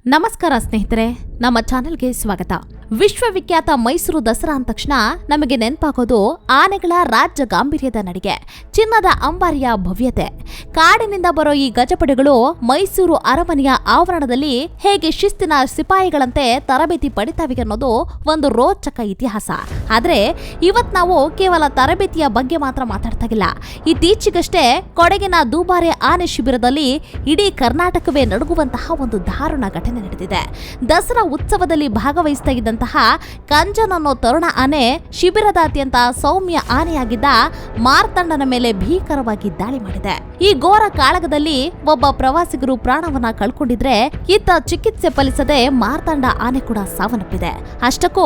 ನಮಸ್ಕಾರ ಸ್ನೇಹಿತರೆ, ನಮ್ಮ ಚಾನೆಲ್ಗೆ ಸ್ವಾಗತ. ವಿಶ್ವವಿಖ್ಯಾತ ಮೈಸೂರು ದಸರಾ ಅಂದ ತಕ್ಷಣ ನಮಗೆ ನೆನಪಾಗೋದು ಆನೆಗಳ ರಾಜ್ಯ ಗಾಂಭೀರ್ಯದ ನಡಿಗೆ, ಚಿನ್ನದ ಅಂಬಾರಿಯ ಭವ್ಯತೆ. ಕಾಡಿನಿಂದ ಬರೋ ಈ ಗಜಪಡೆಗಳು ಮೈಸೂರು ಅರಮನೆಯ ಆವರಣದಲ್ಲಿ ಹೇಗೆ ಶಿಸ್ತಿನ ಸಿಪಾಯಿಗಳಂತೆ ತರಬೇತಿ ಪಡಿತಾವೆ ಅನ್ನೋದು ಒಂದು ರೋಚಕ ಇತಿಹಾಸ. ಆದ್ರೆ ಇವತ್ ನಾವು ಕೇವಲ ತರಬೇತಿಯ ಬಗ್ಗೆ ಮಾತ್ರ ಮಾತಾಡ್ತಾಗಿಲ್ಲ. ಇತ್ತೀಚೆಗಷ್ಟೇ ಕೊಡಗಿನ ದೂಬಾರೆ ಆನೆ ಶಿಬಿರದಲ್ಲಿ ಇಡೀ ಕರ್ನಾಟಕವೇ ನಡುಗುವಂತಹ ಒಂದು ದಾರುಣ ಘಟನೆ ನಡೆದಿದೆ. ದಸರಾ ಉತ್ಸವದಲ್ಲಿ ಭಾಗವಹಿಸ್ತಾ ಇದ್ದಂತಹ ಕಂಜನ್ ಅನ್ನೋ ತರುಣ ಆನೆ ಶಿಬಿರದಾದ್ಯಂತ ಸೌಮ್ಯ ಆನೆಯಾಗಿದ್ದ ಮಾರ್ತಂಡನ ಮೇಲೆ ಭೀಕರವಾಗಿ ದಾಳಿ ಮಾಡಿದೆ. ಈ ಘೋರ ಕಾಳಗದಲ್ಲಿ ಒಬ್ಬ ಪ್ರವಾಸಿಗರು ಪ್ರಾಣವನ್ನ ಕಳ್ಕೊಂಡಿದ್ರೆ, ಇತ್ತ ಚಿಕಿತ್ಸೆ ಫಲಿಸದೆ ಮಾರ್ತಂಡ ಆನೆ ಕೂಡ ಸಾವನ್ನಪ್ಪಿದೆ. ಅಷ್ಟಕ್ಕೂ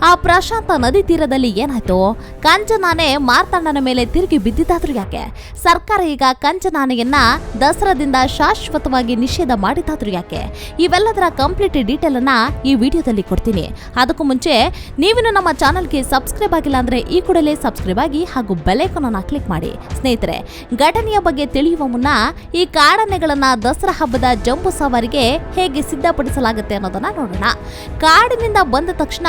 ಆ ಪ್ರಶಾಂತ ನದಿ ತೀರದಲ್ಲಿ ಏನಾಯ್ತು? ಕಂಜನ್ ಆನೆ ಮಾರ್ತಂಡನ ಮೇಲೆ ತಿರುಗಿ ಬಿದ್ದಿದ್ದಾದ್ರೂ ಯಾಕೆ? ಸರ್ಕಾರ ಈಗ ಕಂಜನ್ ಆನೆಯನ್ನ ದಸರಾದಿಂದ ಶಾಶ್ವತವಾಗಿ ನಿಷೇಧ ಮಾಡಿದಾದ್ರೂ ಯಾಕೆ? ಇವೆಲ್ಲದರ ಕಂಪ್ಲೀಟ್ ಡೀಟೇಲ್ ಅನ್ನ ಈ ವಿಡಿಯೋದಲ್ಲಿ ಕೊಡ್ತೀನಿ. ಅದಕ್ಕೂ ಮುಂಚೆ ನೀವಿನ್ನು ನಮ್ಮ ಚಾನೆಲ್ಗೆ ಸಬ್ಸ್ಕ್ರೈಬ್ ಆಗಿಲ್ಲ ಅಂದ್ರೆ ಈ ಕೂಡಲೇ ಸಬ್ಸ್ಕ್ರೈಬ್ ಆಗಿ ಹಾಗೂ ಬೆಲ್ ಐಕಾನ್ ಅನ್ನು ಕ್ಲಿಕ್ ಮಾಡಿ. ಸ್ನೇಹಿತರೆ, ಘಟನೆಯ ಬಗ್ಗೆ ತಿಳಿಯುವ ಮುನ್ನ ಈ ಕಾಡಾನೆಗಳನ್ನ ದಸರಾ ಹಬ್ಬದ ಜಂಬೂ ಸವಾರಿಗೆ ಹೇಗೆ ಸಿದ್ಧಪಡಿಸಲಾಗುತ್ತೆ ಅನ್ನೋದನ್ನ ನೋಡೋಣ. ಕಾಡಿನಿಂದ ಬಂದ ತಕ್ಷಣ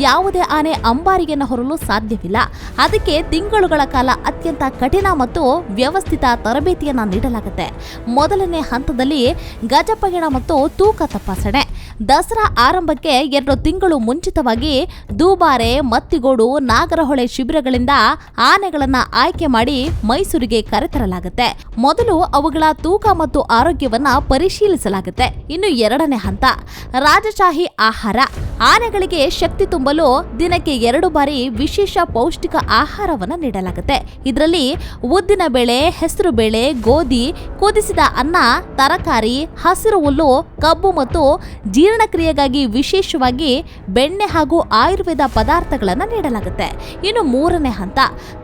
ಯಾವುದೇ ಆನೆ ಅಂಬಾರಿಯನ್ನು ಹೊರಲು ಸಾಧ್ಯವಿಲ್ಲ. ಅದಕ್ಕೆ ತಿಂಗಳುಗಳ ಕಾಲ ಅತ್ಯಂತ ಕಠಿಣ ಮತ್ತು ವ್ಯವಸ್ಥಿತ ತರಬೇತಿಯನ್ನ ನೀಡಲಾಗುತ್ತೆ. ಮೊದಲನೇ ಹಂತದಲ್ಲಿ ಗಜಪಯಣ ಮತ್ತು ತೂಕ ತಪಾಸಣೆ. ದಸರಾ ಆರಂಭಕ್ಕೆ 2 ತಿಂಗಳು ಮುಂಚಿತವಾಗಿ ದೂಬಾರೆ, ಮತ್ತಿಗೋಡು, ನಾಗರಹೊಳೆ ಶಿಬಿರಗಳಿಂದ ಆನೆಗಳನ್ನ ಆಯ್ಕೆ ಮಾಡಿ ಮೈಸೂರಿಗೆ ಕರೆತರಲಾಗುತ್ತೆ. ಮೊದಲು ಅವುಗಳ ತೂಕ ಮತ್ತು ಆರೋಗ್ಯವನ್ನ ಪರಿಶೀಲಿಸಲಾಗುತ್ತೆ. ಇನ್ನು 2ನೇ ಹಂತ ರಾಜಶಾಹಿ ಆಹಾರ. ಆನೆಗಳಿಗೆ ಶಕ್ತಿ ತುಂಬಲು ದಿನಕ್ಕೆ 2 ಬಾರಿ ವಿಶೇಷ ಪೌಷ್ಟಿಕ ಆಹಾರವನ್ನ ನೀಡಲಾಗುತ್ತೆ. ಇದರಲ್ಲಿ ಉದ್ದಿನ ಬೇಳೆ, ಹೆಸರು ಬೇಳೆ, ಗೋಧಿ, ಕುದಿಸಿದ ಅನ್ನ, ತರಕಾರಿ, ಹಸಿರು ಹುಲ್ಲು, ಕಬ್ಬು ಮತ್ತು ಜೀರ್ಣಕ್ರಿಯೆಗಾಗಿ ವಿಶೇಷವಾಗಿ ಬೆಣ್ಣೆ ಹಾಗೂ ಆಯುರ್ವೇದ ಪದಾರ್ಥಗಳನ್ನು ನೀಡಲಾಗುತ್ತೆ. ಇನ್ನು 3ನೇ ಹಂತ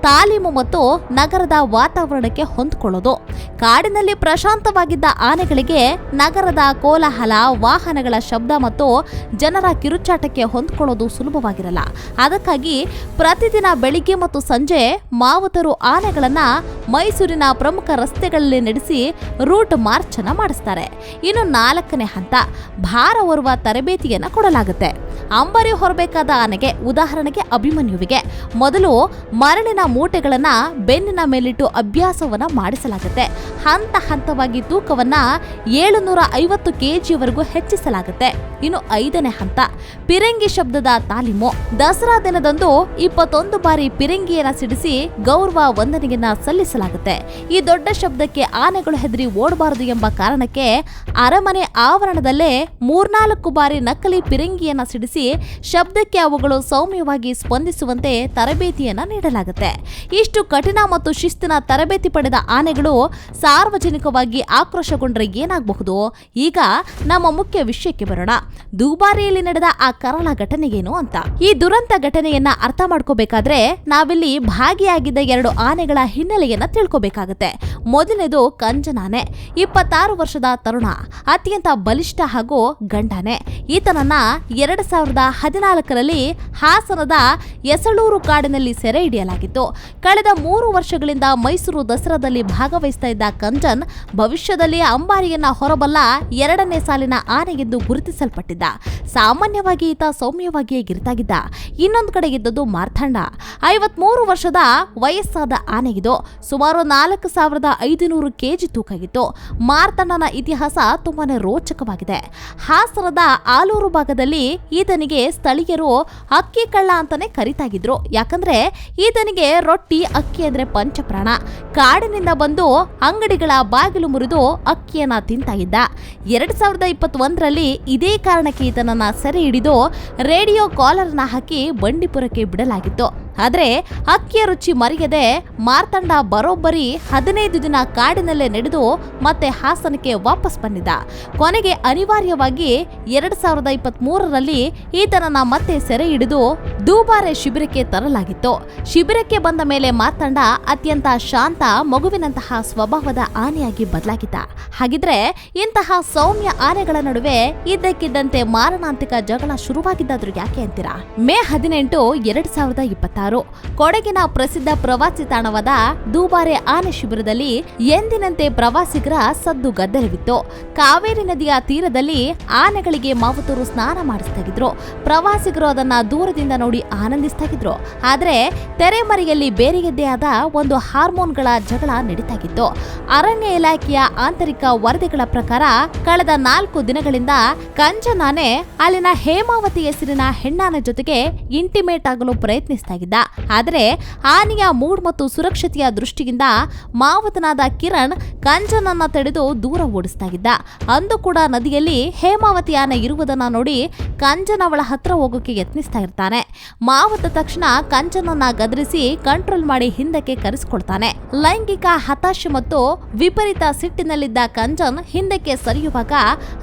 ತಾಲೀಮು ಮತ್ತು ನಗರದ ವಾತಾವರಣಕ್ಕೆ ಹೊಂದಿಕೊಳ್ಳೋದು. ಕಾಡಿನಲ್ಲಿ ಪ್ರಶಾಂತವಾಗಿದ್ದ ಆನೆಗಳಿಗೆ ನಗರದ ಕೋಲಾಹಲ, ವಾಹನಗಳ ಶಬ್ದ ಮತ್ತು ಜನರ ಕಿರುಚಾಟಕ್ಕೆ ಹೊಂದಿಕೊಳ್ಳೋದು ಸುಲಭವಾಗಿರಲ್ಲ. ಅದಕ್ಕಾಗಿ ಪ್ರತಿದಿನ ಬೆಳಿಗ್ಗೆ ಮತ್ತು ಸಂಜೆ ಮಾವುತರು ಆನೆಗಳನ್ನ ಮೈಸೂರಿನ ಪ್ರಮುಖ ರಸ್ತೆಗಳಲ್ಲಿ ನಡೆಸಿ ರೂಟ್ ಮಾರ್ಚ್ ಅನ್ನ ಮಾಡಿಸ್ತಾರೆ. ಇನ್ನು 4ನೇ ಹಂತ ಭಾರ ಹೊರುವ ತರಬೇತಿಯನ್ನ ಕೊಡಲಾಗುತ್ತೆ. ಅಂಬಾರಿ ಹೊರಬೇಕಾದ ಆನೆಗೆ, ಉದಾಹರಣೆಗೆ ಅಭಿಮನ್ಯುವಿಗೆ, ಮೊದಲು ಮರಳಿನ ಮೂಟೆಗಳನ್ನ ಬೆನ್ನಿನ ಮೇಲಿಟ್ಟು ಅಭ್ಯಾಸವನ್ನ ಮಾಡಿಸಲಾಗುತ್ತೆ. ಹಂತ ಹಂತವಾಗಿ ತೂಕವನ್ನ 750 kgವರೆಗೂ ಹೆಚ್ಚಿಸಲಾಗುತ್ತೆ. ಇನ್ನು 5ನೇ ಹಂತ ಪಿರಂಗಿ ಶಬ್ದದ ತಾಲೀಮು. ದಸರಾ ದಿನದಂದು 21 ಬಾರಿ ಪಿರಂಗಿಯನ್ನ ಸಿಡಿಸಿ ಗೌರವ ವಂದನೆಯನ್ನ ಸಲ್ಲಿಸಲಾಗುತ್ತೆ. ಈ ದೊಡ್ಡ ಶಬ್ದಕ್ಕೆ ಆನೆಗಳು ಹೆದರಿ ಓಡಬಾರದು ಎಂಬ ಕಾರಣಕ್ಕೆ ಅರಮನೆ ಆವರಣದಲ್ಲೇ 3-4 ಬಾರಿ ನಕಲಿ ಪಿರಂಗಿಯನ್ನ ಸಿಡಿಸಿ ಶಬ್ದಕ್ಕೆ ಅವುಗಳು ಸೌಮ್ಯವಾಗಿ ಸ್ಪಂದಿಸುವಂತೆ ತರಬೇತಿಯನ್ನ ನೀಡಲಾಗುತ್ತೆ. ಇಷ್ಟು ಕಠಿಣ ಮತ್ತು ಶಿಸ್ತಿನ ತರಬೇತಿ ಪಡೆದ ಆನೆಗಳು ಸಾರ್ವಜನಿಕವಾಗಿ ಆಕ್ರೋಶಗೊಂಡ್ರೆ ಏನಾಗಬಹುದು? ಈಗ ನಮ್ಮ ಮುಖ್ಯ ವಿಷಯಕ್ಕೆ ಬರೋಣ. ದೂಬಾರಿಯಲ್ಲಿ ನಡೆದ ಆ ಕರಾಳ ಘಟನೆ ಏನು ಅಂತ. ಈ ದುರಂತ ಘಟನೆಯನ್ನ ಅರ್ಥ ಮಾಡ್ಕೋಬೇಕಾದ್ರೆ ನಾವಿಲ್ಲಿ ಭಾಗಿಯಾಗಿದ್ದ 2 ಆನೆಗಳ ಹಿನ್ನೆಲೆಯನ್ನ ತಿಳ್ಕೋಬೇಕಾಗತ್ತೆ. ಮೊದಲನೇದು ಕಂಜನ್ ಆನೆ, 26 ವರ್ಷದ ತರುಣ, ಅತ್ಯಂತ ಬಲಿಷ್ಠ ಹಾಗೂ ಗಂಡಾನೆ. ಈತನನ್ನ 2014ರಲ್ಲಿ ಹಾಸನದ ಎಸಳೂರು ಕಾಡಿನಲ್ಲಿ ಸೆರೆ ಹಿಡಿಯಲಾಗಿತ್ತು. ಕಳೆದ 3 ವರ್ಷಗಳಿಂದ ಮೈಸೂರು ದಸರಾದಲ್ಲಿ ಭಾಗವಹಿಸ್ತಾ ಇದ್ದ ಕಂಜನ್ ಭವಿಷ್ಯದಲ್ಲಿ ಅಂಬಾರಿಯನ್ನ ಹೊರಬಲ್ಲ 2ನೇ ಸಾಲಿನ ಆನೆ ಎಂದು ಗುರುತಿಸಲ್ಪಟ್ಟಿದ್ದ. ಸಾಮಾನ್ಯವಾಗಿ ಈತ ಸೌಮ್ಯವಾಗಿಯೇ ಗಿರಿತಾಗಿದ್ದ. ಇನ್ನೊಂದು ಕಡೆ ಇದ್ದದ್ದು ಮಾರ್ತಂಡ, 53 ವರ್ಷದ ವಯಸ್ಸಾದ ಆನೆ. ಇದು ಸುಮಾರು 4500 kg ತೂಕ ಇತ್ತು. ಮಾರ್ತಂಡನ ಇತಿಹಾಸ ತುಂಬಾನೇ ರೋಚಕವಾಗಿದೆ. ಹಾಸನದ ಆಲೂರು ಭಾಗದಲ್ಲಿ ಈತನಿಗೆ ಸ್ಥಳೀಯರು ಅಕ್ಕಿ ಕಳ್ಳ ಅಂತಾನೆ ಕರಿತಾಗಿದ್ರು. ಯಾಕಂದ್ರೆ ಈತನಿಗೆ ರೊಟ್ಟಿ, ಅಕ್ಕಿ ಅಂದ್ರೆ ಪಂಚಪ್ರಾಣ. ಕಾಡಿನಿಂದ ಬಂದು ಅಂಗಡಿಗಳ ಬಾಗಿಲು ಮುರಿದು ಅಕ್ಕಿಯನ್ನ ತಿಂತಾ ಇದ್ದ. 2021ರಲ್ಲಿ ಇದೇ ಕಾರಣಕ್ಕೆ ಈತನನ್ನ ಸೆರೆ ಹಿಡಿದು ರೇಡಿಯೋ ಕಾಲರ್ನ ಹಾಕಿ ಬಂಡೀಪುರಕ್ಕೆ ಬಿಡಲಾಗಿತ್ತು. ಆದ್ರೆ ಅಕ್ಕಿಯ ರುಚಿ ಮರೆಯದೆ ಮಾರ್ತಂಡ ಬರೋಬ್ಬರಿ 15 ದಿನ ಕಾಡಿನಲ್ಲೇ ನಡೆದು ಮತ್ತೆ ಹಾಸನಕ್ಕೆ ವಾಪಸ್ ಬಂದಿದ್ದ. ಕೊನೆಗೆ ಅನಿವಾರ್ಯವಾಗಿ 2023ರಲ್ಲಿ ಈತನನ್ನ ಮತ್ತೆ ಸೆರೆ ಹಿಡಿದು ದೂಬಾರೆ ಶಿಬಿರಕ್ಕೆ ತರಲಾಗಿತ್ತು. ಶಿಬಿರಕ್ಕೆ ಬಂದ ಮೇಲೆ ಮಾರ್ತಂಡ ಅತ್ಯಂತ ಶಾಂತ, ಮಗುವಿನಂತಹ ಸ್ವಭಾವದ ಆನೆಯಾಗಿ ಬದಲಾಗಿದ್ದ. ಹಾಗಿದ್ರೆ ಇಂತಹ ಸೌಮ್ಯ ಆನೆಗಳ ನಡುವೆ ಇದ್ದಕ್ಕಿದ್ದಂತೆ ಮಾರಣಾಂತಿಕ ಜಗಳ ಶುರುವಾಗಿದ್ದಾದ್ರೂ ಯಾಕೆ ಅಂತೀರಾ? ಮೇ 18, 2026 6 ಕೊಡಗಿನ ಪ್ರಸಿದ್ಧ ಪ್ರವಾಸಿ ತಾಣವಾದ ದೂಬಾರೆ ಆನೆ ಶಿಬಿರದಲ್ಲಿ ಎಂದಿನಂತೆ ಪ್ರವಾಸಿಗರ ಸದ್ದು ಗದ್ದಲವಿತ್ತು. ಕಾವೇರಿ ನದಿಯ ತೀರದಲ್ಲಿ ಆನೆಗಳಿಗೆ ಮಾವುತರು ಸ್ನಾನ ಮಾಡಿಸ್ತಾಗಿದ್ರು. ಪ್ರವಾಸಿಗರು ಅದನ್ನ ದೂರದಿಂದ ನೋಡಿ ಆನಂದಿಸ್ತಾಗಿದ್ರು. ಆದ್ರೆ ತೆರೆಮರೆಯಲ್ಲಿ ಬೇರೆಯದ್ದೇ ಆದ ಒಂದು ಹಾರ್ಮೋನ್ಗಳ ಜಗಳ ನಡೀತಾಗಿತ್ತು. ಅರಣ್ಯ ಇಲಾಖೆಯ ಆಂತರಿಕ ವರದಿಗಳ ಪ್ರಕಾರ ಕಳೆದ 4 ದಿನಗಳಿಂದ ಕಂಚನಾನೆ ಅಲ್ಲಿನ ಹೇಮಾವತಿ ಹೆಸರಿನ ಹೆಣ್ಣಾನೆ ಜೊತೆಗೆ ಇಂಟಿಮೇಟ್ ಆಗಲು ಪ್ರಯತ್ನಿಸ್ತಾಗಿದ್ದ. ಆದರೆ ಆನೆಯ ಮೂಡ್ ಮತ್ತು ಸುರಕ್ಷತೆಯ ದೃಷ್ಟಿಯಿಂದ ಮಾವತನಾದ ಕಿರಣ್ ಕಂಚನನ್ನ ತಡೆದು ದೂರ ಓಡಿಸ್ತಾಗಿದ್ದ. ಅಂದು ಕೂಡ ನದಿಯಲ್ಲಿ ಹೇಮಾವತಿ ಆನೆ ಇರುವುದನ್ನ ನೋಡಿ ಕಂಚನ್ ಅವಳ ಹತ್ರ ಹೋಗೋಕೆ ಯತ್ನಿಸ್ತಾ ಇರ್ತಾನೆ. ಮಾವತ ತಕ್ಷಣ ಕಂಚನನ್ನ ಗದರಿಸಿ ಕಂಟ್ರೋಲ್ ಮಾಡಿ ಹಿಂದಕ್ಕೆ ಕರೆಸಿಕೊಳ್ತಾನೆ. ಲೈಂಗಿಕ ಹತಾಶೆ ಮತ್ತು ವಿಪರೀತ ಸಿಟ್ಟಿನಲ್ಲಿದ್ದ ಕಂಚನ್ ಹಿಂದಕ್ಕೆ ಸರಿಯುವಾಗ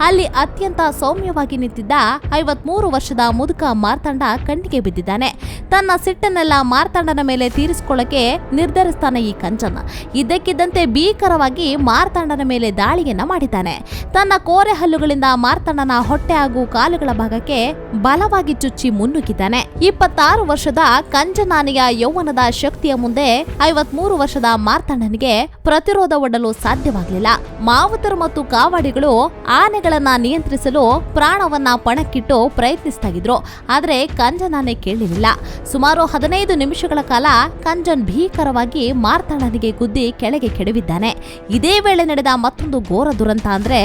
ಅಲ್ಲಿ ಅತ್ಯಂತ ಸೌಮ್ಯವಾಗಿ ನಿಂತಿದ್ದ 53 ವರ್ಷದ ಮುದುಕ ಮಾರ್ತಾಂಡ ಕಣ್ಣಿಗೆ ಬಿದ್ದಿದ್ದಾನೆ. ತನ್ನ ಸಿಟ್ಟನ್ನೆಲ್ಲ ಮಾರ್ತಾಂಡನ ಮೇಲೆ ತೀರಿಸಿಕೊಳ್ಳಕ್ಕೆ ನಿರ್ಧರಿಸ್ತಾನೆ ಈ ಕಂಚನ್. ಇದ್ದಕ್ಕಿದ್ದಂತೆ ಭೀಕರವಾಗಿ ಮಾರ್ತಾಂಡನ ಮೇಲೆ ದಾಳಿಯನ್ನ ಮಾಡಿದ್ದಾನೆ. ತನ್ನ ಕೋರೆ ಹಲ್ಲುಗಳಿಂದ ಮಾರ್ತಾಂಡನ ಹೊಟ್ಟೆ ಹಾಗೂ ಕಾಲುಗಳ ಭಾಗಕ್ಕೆ ಬಲವಾಗಿ ಚುಚ್ಚಿ ಮುನ್ನುಗ್ಗಿದ್ದಾನೆ. 26 ವರ್ಷದ ಕಂಚನಾನೆಯ ಯೌವನದ ಶಕ್ತಿಯ ಮುಂದೆ 53 ವರ್ಷದ ಮಾರ್ತಾಂಡನಿಗೆ ಪ್ರತಿರೋಧ ಒಡ್ಡಲು ಸಾಧ್ಯವಾಗಲಿಲ್ಲ. ಮಾವುತರು ಮತ್ತು ಕಾವಾಡಿಗಳು ಆನೆಗಳನ್ನ ನಿಯಂತ್ರಿಸಲು ಪ್ರಾಣವನ್ನ ಪಣಕ್ಕಿಟ್ಟು ಪ್ರಯತ್ನಿಸ್ತಾಗಿದ್ರು. ಆದ್ರೆ ಕಂಚನಾನೆ ಕೇಳಲಿಲ್ಲ. ಸುಮಾರು 15 ನಿಮಿಷಗಳ ಕಾಲ ಕಂಚನ್ ಭೀಕರವಾಗಿ ಮಾರ್ತಾಂಡನಿಗೆ ಗುದ್ದಿ ಕೆಳಗೆ ಕೆಡವಿದ್ದಾನೆ. ಇದೇ ವೇಳೆ ನಡೆದ ಮತ್ತೊಂದು ಘೋರ ದುರಂತ ಅಂದ್ರೆ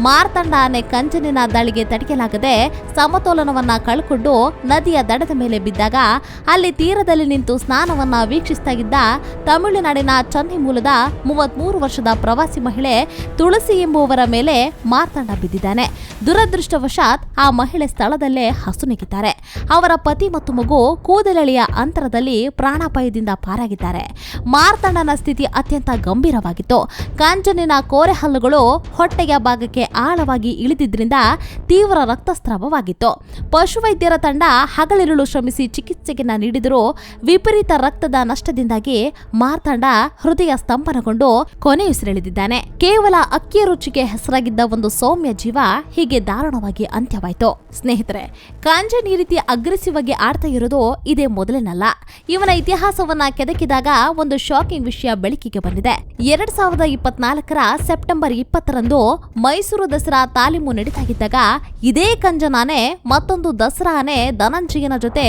ಮಾರ್ತಾಂಡ ಆನೆ ಕಂಚನಿನ ದಾಳಿಗೆ ತಡೆಯಲಾಗದೆ ಸಮತೋಲನವನ್ನ ಕಳ್ಕೊಂಡು ನದಿಯ ದಡದ ಮೇಲೆ ಬಿದ್ದಾಗ ಅಲ್ಲಿ ತೀರದಲ್ಲಿ ನಿಂತು ಸ್ನಾನವನ್ನ ವೀಕ್ಷಿಸ್ತಾಗಿದ್ದ ತಮಿಳುನಾಡಿನ ಚೆನ್ನೈ ಮೂಲದ 33 ವರ್ಷದ ಪ್ರವಾಸಿ ಮಹಿಳೆ ತುಳಸಿ ಎಂಬುವರ ಮೇಲೆ ಮಾರ್ತಾಂಡ ಬಿದ್ದಿದ್ದಾನೆ. ದುರದೃಷ್ಟವಶಾತ್ ಆ ಮಹಿಳೆ ಸ್ಥಳದಲ್ಲೇ ಹಸುನೀಗಿದ್ದಾರೆ. ಅವರ ಪತಿ ಮತ್ತು ಮಗು ಕೂದಲೆಳೆಯ ಅಂತರದಲ್ಲಿ ಪ್ರಾಣಾಪಾಯದಿಂದ ಪಾರಾಗಿದ್ದಾರೆ. ಮಾರ್ತಾಂಡನ ಸ್ಥಿತಿ ಅತ್ಯಂತ ಗಂಭೀರವಾಗಿತ್ತು. ಕಂಚನಿನ ಕೋರೆ ಹಲ್ಲುಗಳು ಹೊಟ್ಟೆಯ ಭಾಗಕ್ಕೆ ಆಳವಾಗಿ ಇಳಿದಿದ್ರಿಂದ ತೀವ್ರ ರಕ್ತಸ್ರಾವವಾಗಿತ್ತು. ಪಶುವೈದ್ಯರ ತಂಡ ಹಗಲಿರುಳು ಶ್ರಮಿಸಿ ಚಿಕಿತ್ಸೆಯನ್ನು ನೀಡಿದರೂ ವಿಪರೀತ ರಕ್ತದ ನಷ್ಟದಿಂದಾಗಿ ಮಾರ್ತಾಂಡ ಹೃದಯ ಸ್ತಂಭನಗೊಂಡು ಕೊನೆಯುಸಿರೆಳೆದಿದ್ದಾನೆ. ಕೇವಲ ಅಕ್ಕಿಯ ರುಚಿಗೆ ಹೆಸರಾಗಿದ್ದ ಒಂದು ಸೌಮ್ಯ ಜೀವ ಹೀಗೆ ದಾರುಣವಾಗಿ ಅಂತ್ಯವಾಯಿತು. ಸ್ನೇಹಿತರೆ, ಕಂಚನ್ ಈ ರೀತಿ ಅಗ್ರೆಸಿವ್ ಆಗಿ ಆಡ್ತಾ ಇರೋದು ಇದೇ ಮೊದಲೇನಲ್ಲ. ಇವನ ಇತಿಹಾಸವನ್ನ ಕೆದಕಿದಾಗ ಒಂದು ಶಾಕಿಂಗ್ ವಿಷಯ ಬೆಳಕಿಗೆ ಬಂದಿದೆ. 2024 ಸೆಪ್ಟೆಂಬರ್ 20ರಂದು ಮೈಸೂರು ದಸರಾ ತಾಲೀಮು ನಡೀತಾಗಿದ್ದಾಗ ಇದೇ ಕಂಚನಾನೆ ಮತ್ತೊಂದು ದಸರಾ ಆನೆ ಧನಂಜಯನ ಜೊತೆ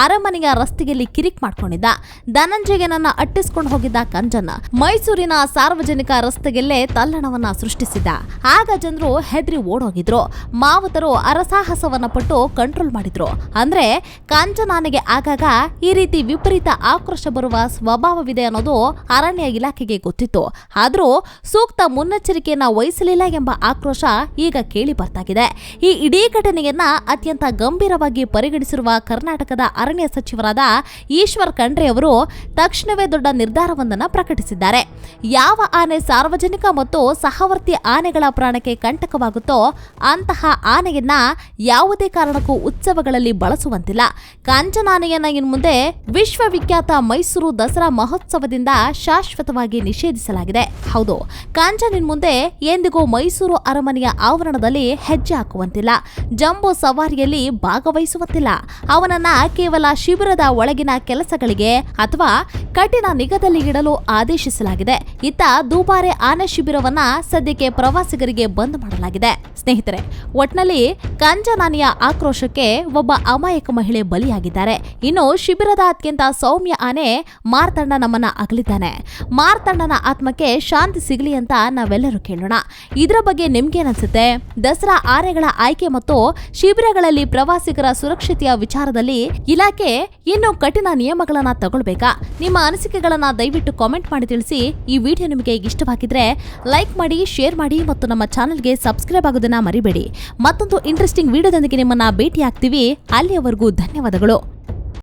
ಅರಮನೆಯ ರಸ್ತೆಯಲ್ಲಿ ಕಿರಿಕ್ ಮಾಡ್ಕೊಂಡಿದ್ದ. ಧನಂಜಯನನ್ನ ಅಟ್ಟಿಸ್ಕೊಂಡು ಹೋಗಿದ್ದ ಕಂಚನ್ ಮೈಸೂರಿನ ಸಾರ್ವಜನಿಕ ರಸ್ತೆಯಲ್ಲೇ ತಲ್ಲಣವನ್ನ ಸೃಷ್ಟಿಸಿದ್ದ. ಆಗ ಜನರು ಹೆದರಿ ಓಡೋಗಿದ್ರು. ಮಾವುತರು ಅರಸಾಹಸವನ್ನ ಪಟ್ಟು ಕಂಟ್ರೋಲ್ ಮಾಡಿದ್ರು. ಅಂದ್ರೆ ಕಂಚನಾನೆಗೆ ಆಗಾಗ ಈ ರೀತಿ ವಿಪರೀತ ಆಕ್ರೋಶ ಬರುವ ಸ್ವಭಾವವಿದೆ ಅನ್ನೋದು ಅರಣ್ಯ ಇಲಾಖೆಗೆ ಗೊತ್ತಿತ್ತು. ಆದ್ರೂ ಸೂಕ್ತ ಮುನ್ನೆಚ್ಚರಿಕೆಯನ್ನ ವಹಿಸಲಿಲ್ಲ ಎಂಬ ಆಕ್ರೋಶ ಈಗ ಕೇಳಿ ಬರ್ತಾಗಿದೆ. ಈ ಇಡೀ ಘಟನೆಯನ್ನ ಅತ್ಯಂತ ಗಂಭೀರವಾಗಿ ಪರಿಗಣಿಸಿರುವ ಕರ್ನಾಟಕದ ಅರಣ್ಯ ಸಚಿವರಾದ ಈಶ್ವರ್ ಖಂಡ್ರೆ ಅವರು ತಕ್ಷಣವೇ ದೊಡ್ಡ ನಿರ್ಧಾರವೊಂದನ್ನು ಪ್ರಕಟಿಸಿದ್ದಾರೆ. ಯಾವ ಆನೆ ಸಾರ್ವಜನಿಕ ಮತ್ತು ಸಹವರ್ತಿ ಆನೆಗಳ ಪ್ರಾಣಕ್ಕೆ ಕಂಟಕವಾಗುತ್ತೋ ಅಂತಹ ಆನೆಯನ್ನ ಯಾವುದೇ ಕಾರಣಕ್ಕೂ ಉತ್ಸವಗಳಲ್ಲಿ ಬಳಸುವಂತಿಲ್ಲ. ಕಂಚನಾನೆಯನ್ನ ಇನ್ನು ಮುಂದೆ ವಿಶ್ವವಿಖ್ಯಾತ ಮೈಸೂರು ದಸರಾ ಮಹೋತ್ಸವದಿಂದ ಶಾಶ್ವತವಾಗಿ ನಿಷೇಧಿಸಲಾಗಿದೆ. ಹೌದು, ಕಂಚನ್ ಇನ್ನು ಮುಂದೆ ಎಂದಿಗೂ ಮೈಸೂರು ಅರಮನೆಯ ಆವರಣದಲ್ಲಿ ಹೆಜ್ಜೆ ಹಾಕುವಂತಿಲ್ಲ. ಜಂಬೂ ಸವಾರಿಯಲ್ಲಿ ಭಾಗವಹಿಸುವಂತಿಲ್ಲ. ಅವನನ್ನ ಕೇವಲ ಶಿಬಿರದ ಒಳಗಿನ ಕೆಲಸಗಳಿಗೆ ಅಥವಾ ಕಠಿಣ ನಿಗಾದಲ್ಲಿ ಇಡಲು ಆದೇಶಿಸಲಾಗಿದೆ. ಇತ್ತ ದೂಬಾರೆ ಆನೆ ಶಿಬಿರವನ್ನ ಸದ್ಯಕ್ಕೆ ಪ್ರವಾಸಿಗರಿಗೆ ಬಂದ್ ಮಾಡಲಾಗಿದೆ. ಸ್ನೇಹಿತರೆ, ಒಟ್ನಲ್ಲಿ ಕಂಚನಾನೆಯ ಆಕ್ರೋಶಕ್ಕೆ ಒಬ್ಬ ಅಮಾಯಕ ಮಹಿಳೆ ಬಲಿಯಾಗಿದ್ದಾರೆ. ಇನ್ನು ಶಿಬಿರದ ಅತ್ಯಂತ ಸೌಮ್ಯ ಆನೆ ಮಾರ್ತಾಂಡ ನಮ್ಮನ್ನ ಅಗಲಿದ್ದಾನೆ. ಮಾರ್ತಾಂಡನ ಆತ್ಮಕ್ಕೆ ಶಾಂತಿ ಸಿಗಲಿ ಅಂತ ನಾವೆಲ್ಲರೂ ಕೇಳೋಣ. ಇದರ ಬಗ್ಗೆ ನಿಮ್ಗೇನನ್ಸುತ್ತೆ? ದಸರಾ ಆನೆಗಳ ಆಯ್ಕೆ ಮತ್ತು ಶಿಬಿರಗಳಲ್ಲಿ ಪ್ರವಾಸಿಗರ ಸುರಕ್ಷತೆಯ ವಿಚಾರದಲ್ಲಿ ಇಲಾಖೆ ಇನ್ನೂ ಕಠಿಣ ನಿಯಮಗಳನ್ನ ತಗೊಳ್ಬೇಕಾ? ನಿಮ್ಮ ಅನಿಸಿಕೆಗಳನ್ನ ದಯವಿಟ್ಟು ಕಾಮೆಂಟ್ ಮಾಡಿ ತಿಳಿಸಿ. ಈ ವಿಡಿಯೋ ನಿಮಗೆ ಇಷ್ಟವಾಗಿದ್ರೆ ಲೈಕ್ ಮಾಡಿ, ಶೇರ್ ಮಾಡಿ ಮತ್ತು ನಮ್ಮ ಚಾನೆಲ್ಗೆ ಸಬ್ಸ್ಕ್ರೈಬ್ ಆಗೋದನ್ನ ಮರಿಬೇಡಿ. ಮತ್ತೊಂದು ಇಂಟ್ರೆಸ್ಟಿಂಗ್ ವಿಡಿಯೋದೊಂದಿಗೆ ನಿಮ್ಮನ್ನ ಭೇಟಿ ಆಗ್ತೀವಿ. ಅಲ್ಲಿಯವರೆಗೂ ಧನ್ಯವಾದಗಳು.